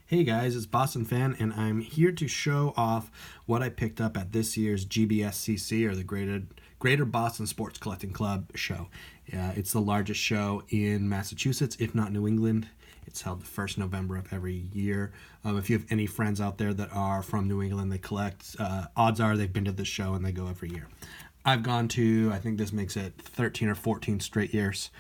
Hey guys, it's Boston Fan, and I'm here to show off what I picked up at this year's GBSCC, or the Greater Boston Sports Collecting Club show. It's the largest show in Massachusetts, if not New England. It's held the first November of every year. If you have any friends out there that are from New England, they collect, odds are they've been to this show and they go every year. I've gone to, I think this makes it 13 or 14 straight years.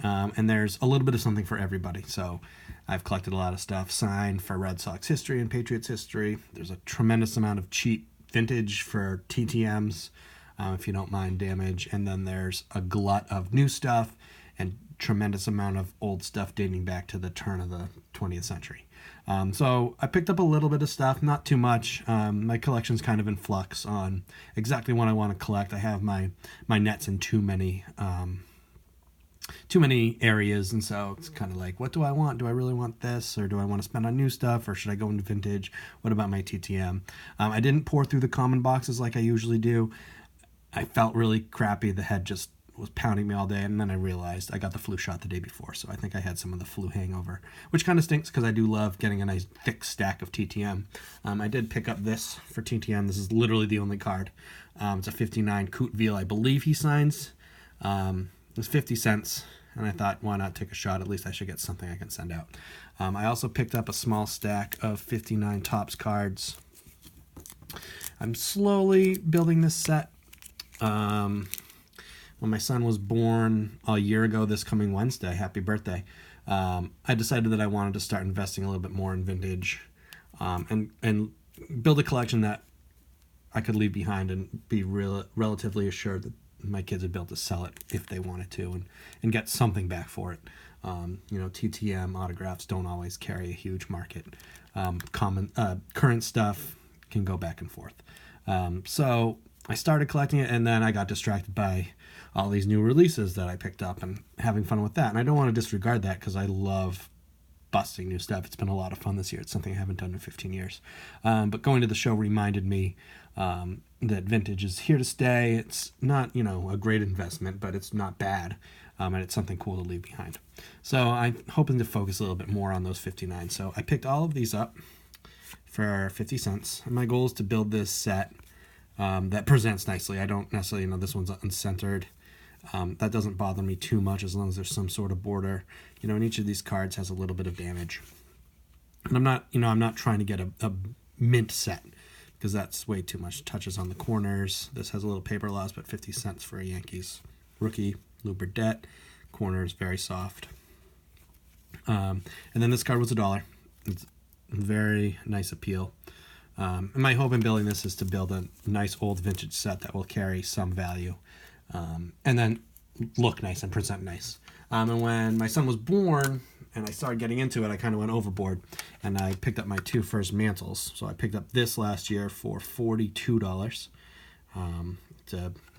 And there's a little bit of something for everybody. So I've collected a lot of stuff signed for Red Sox history and Patriots history. There's a tremendous amount of cheap vintage for TTMs, if you don't mind damage. And then there's a glut of new stuff and tremendous amount of old stuff dating back to the turn of the 20th century. So I picked up a little bit of stuff, not too much. My collection's kind of in flux on exactly what I want to collect. I have my nets in too many areas, and so it's kind of like, what do I want? Do I really want this, or do I want to spend on new stuff, or should I go into vintage? What about my TTM? I didn't pour through the common boxes like I usually do. I felt really crappy. The head just was pounding me all day, and then I realized I got the flu shot the day before, so I think I had some of the flu hangover, which kind of stinks because I do love getting a nice thick stack of TTM. I did pick up this for TTM. This is literally the only card. It's a 59 Coot Veal, I believe he signs. It was 50 cents, and I thought, why not take a shot? At least I should get something I can send out. I also picked up a small stack of 59 Topps cards. I'm slowly building this set. When my son was born a year ago this coming Wednesday, happy birthday, I decided that I wanted to start investing a little bit more in vintage, and build a collection that I could leave behind and be relatively assured that my kids would be able to sell it if they wanted to, and get something back for it. TTM autographs don't always carry a huge market. Current stuff can go back and forth. So I started collecting it, and then I got distracted by all these new releases that I picked up and having fun with that. And I don't want to disregard that because I love busting new stuff. It's been a lot of fun this year. It's something I haven't done in 15 years. But going to the show reminded me that vintage is here to stay. It's not, a great investment, but it's not bad. And it's something cool to leave behind. So I'm hoping to focus a little bit more on those 59. So I picked all of these up for 50 cents. And my goal is to build this set that presents nicely. I don't necessarily, this one's uncentered. That doesn't bother me too much as long as there's some sort of border. And each of these cards has a little bit of damage. And I'm not trying to get a mint set because that's way too much. Touches on the corners. This has a little paper loss, but 50 cents for a Yankees rookie. Lou Burdette. Corners, very soft. And then this card was $1. It's very nice appeal. And my hope in building this is to build a nice old vintage set that will carry some value, and then look nice and present nice. And when my son was born and I started getting into it, I kind of went overboard, and I picked up my two first mantles. So I picked up this last year for $42.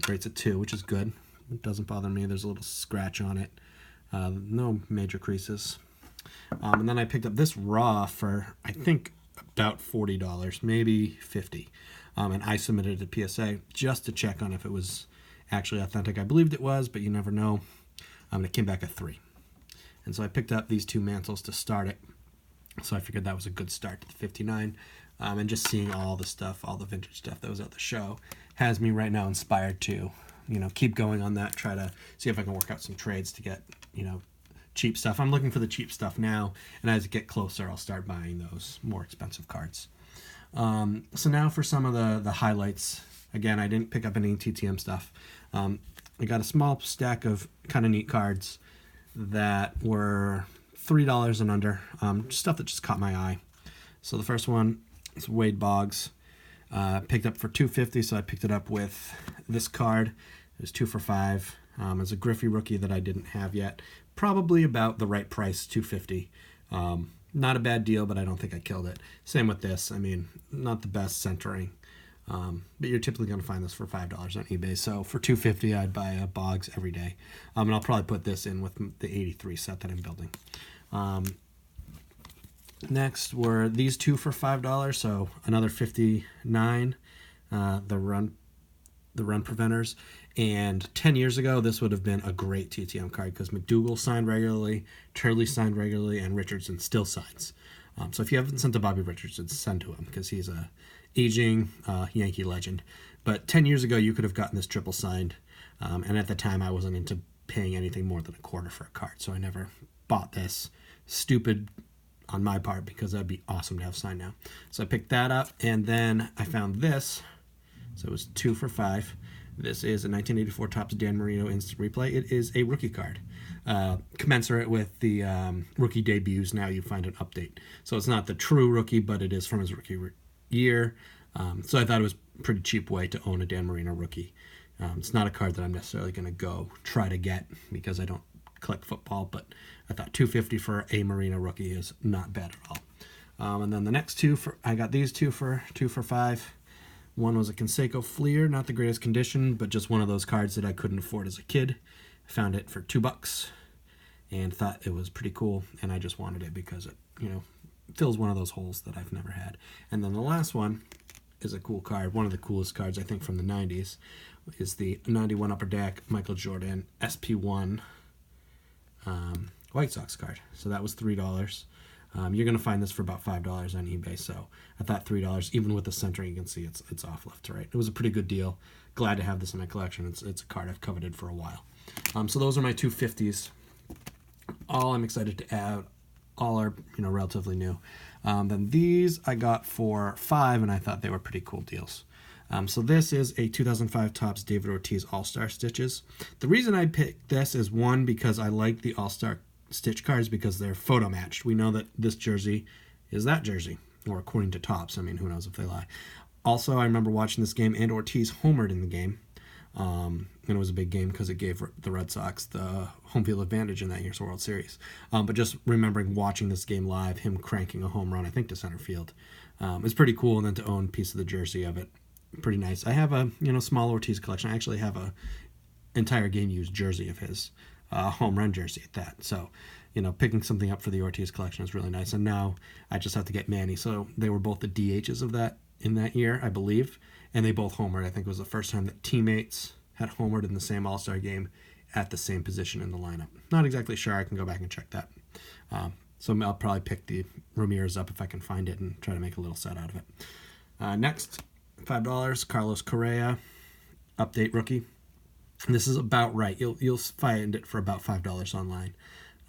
Rates at 2, which is good. It doesn't bother me. There's a little scratch on it. No major creases. And then I picked up this raw for, I think, about $40, maybe $50. And I submitted it to PSA just to check on if it was actually authentic. I believed it was, but you never know. It came back at 3. And so I picked up these two mantles to start it. So I figured that was a good start to the 59. And just seeing all the stuff, all the vintage stuff that was at the show has me right now inspired to, keep going on that, try to see if I can work out some trades to get, cheap stuff. I'm looking for the cheap stuff now, and as it get closer, I'll start buying those more expensive cards. So now for some of the highlights. Again, I didn't pick up any TTM stuff. I got a small stack of kind of neat cards that were $3 and under, stuff that just caught my eye. So the first one is Wade Boggs. Picked up for $2.50, so I picked it up with this card. It was 2 for $5. It's a Griffey rookie that I didn't have yet. Probably about the right price, $2.50. Not a bad deal, but I don't think I killed it. Same with this. Not the best centering. But you're typically going to find this for $5 on eBay. So for $2.50, I'd buy a Boggs every day. And I'll probably put this in with the 83 set that I'm building. Next were these two for $5. So another 59, the run preventers. And 10 years ago, this would have been a great TTM card because McDougal signed regularly, Turley signed regularly, and Richardson still signs. So if you haven't sent to Bobby Richardson, send to him because he's a aging Yankee legend. But 10 years ago, you could have gotten this triple signed. And at the time, I wasn't into paying anything more than a quarter for a card. So I never bought this. Stupid on my part because that'd be awesome to have signed now. So I picked that up, and then I found this. So it was 2 for $5. This is a 1984 Topps Dan Marino Instant Replay. It is a rookie card. Commensurate with the rookie debuts, now you find an update. So it's not the true rookie, but it is from his rookie year. So I thought it was a pretty cheap way to own a Dan Marino rookie. It's not a card that I'm necessarily going to go try to get because I don't collect football, but I thought $250 for a Marino rookie is not bad at all. And then the next two, I got these two for $5. One was a Canseco Fleer, not the greatest condition, but just one of those cards that I couldn't afford as a kid. I found it for $2 and thought it was pretty cool, and I just wanted it because it, fills one of those holes that I've never had. And then the last one is a cool card, one of the coolest cards I think from the 90s, is the 91 Upper Deck Michael Jordan SP1 White Sox card. So that was $3. You're going to find this for about $5 on eBay, so I thought $3, even with the centering, you can see it's off left to right. It was a pretty good deal. Glad to have this in my collection. It's a card I've coveted for a while. So those are my 250s. All I'm excited to add. All are relatively new. Then these I got for $5, and I thought they were pretty cool deals. So this is a 2005 Topps David Ortiz All-Star Stitches. The reason I picked this is, one, because I like the All-Star Stitch cards because they're photo matched. We know that this jersey is that jersey, or according to Topps. I mean, who knows if they lie. Also, I remember watching this game, and Ortiz homered in the game. And it was a big game because it gave the Red Sox the home field advantage in that year's World Series. But just remembering watching this game live, him cranking a home run, I think to center field, it's pretty cool. And then to own a piece of the jersey of it, pretty nice. I have a small Ortiz collection. I actually have a entire game used jersey of his, home run jersey at that. So, picking something up for the Ortiz collection is really nice. And now I just have to get Manny. So they were both the DHs of that in that year, I believe, and they both homered. I think it was the first time that teammates had homered in the same All-Star game at the same position in the lineup. Not exactly sure. I can go back and check that. So I'll probably pick the Ramirez up if I can find it and try to make a little set out of it. Next, $5, Carlos Correa, update rookie. This is about right. You'll find it for about $5 online.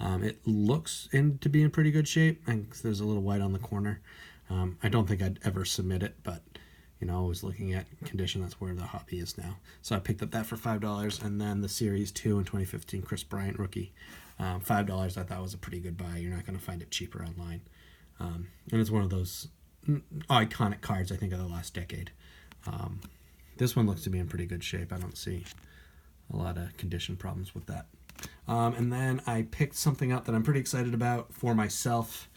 It looks to be in pretty good shape. I think there's a little white on the corner. I don't think I'd ever submit it, but always looking at condition, that's where the hobby is now. So I picked up that for $5, and then the Series 2 in 2015 Chris Bryant rookie, $5. I thought was a pretty good buy. You're not going to find it cheaper online, and it's one of those iconic cards I think of the last decade. This one looks to be in pretty good shape. I don't see a lot of condition problems with that. And then I picked something up that I'm pretty excited about for myself.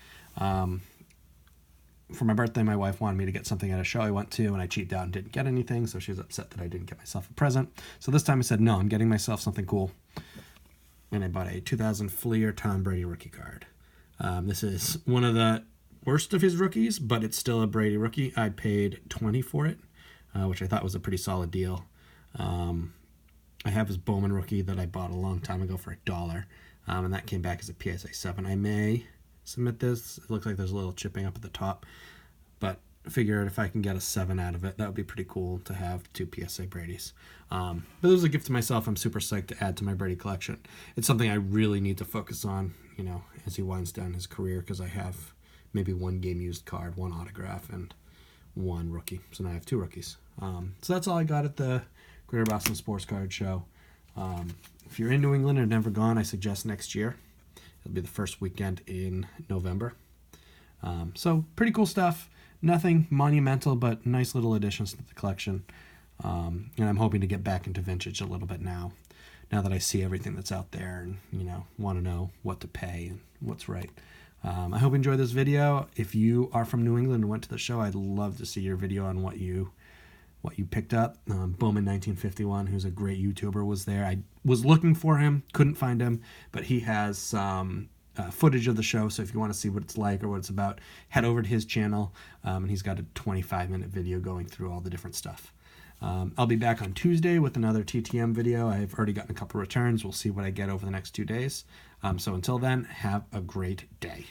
For my birthday, my wife wanted me to get something at a show I went to, and I cheaped out and didn't get anything, so she was upset that I didn't get myself a present. So this time I said, no, I'm getting myself something cool. And I bought a 2000 Fleer Tom Brady rookie card. This is one of the worst of his rookies, but it's still a Brady rookie. I paid $20 for it, which I thought was a pretty solid deal. I have his Bowman rookie that I bought a long time ago for $1, and that came back as a PSA 7. I may submit this. It looks like there's a little chipping up at the top, but I figured if I can get a 7 out of it, that would be pretty cool to have 2 PSA Bradys. But it was a gift to myself. I'm super psyched to add to my Brady collection. It's something I really need to focus on, as he winds down his career, because I have maybe 1 game used card, 1 autograph, and 1 rookie. So now I have 2 rookies. So that's all I got at the Greater Boston Sports Card Show. If you're in New England and never gone, I suggest next year. It'll be the first weekend in November. So pretty cool stuff. Nothing monumental, but nice little additions to the collection. And I'm hoping to get back into vintage a little bit now that I see everything that's out there and, want to know what to pay and what's right. I hope you enjoyed this video. If you are from New England and went to the show, I'd love to see your video on what you picked up. Bowman 1951, who's a great YouTuber, was there. I was looking for him, couldn't find him, but he has some footage of the show, so if you want to see what it's like or what it's about, head over to his channel, and he's got a 25-minute video going through all the different stuff. I'll be back on Tuesday with another TTM video. I've already gotten a couple returns. We'll see what I get over the next 2 days. So until then, have a great day.